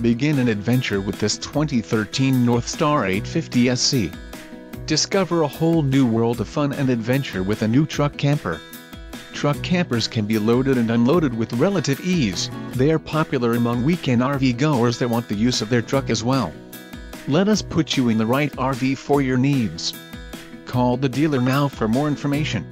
Begin an adventure with this 2013 Northstar 850SC. Discover a whole new world of fun and adventure with a new truck camper. Truck campers can be loaded and unloaded with relative ease. They are popular among weekend RV goers that want the use of their truck as well. Let us put you in the right RV for your needs. Call the dealer now for more information.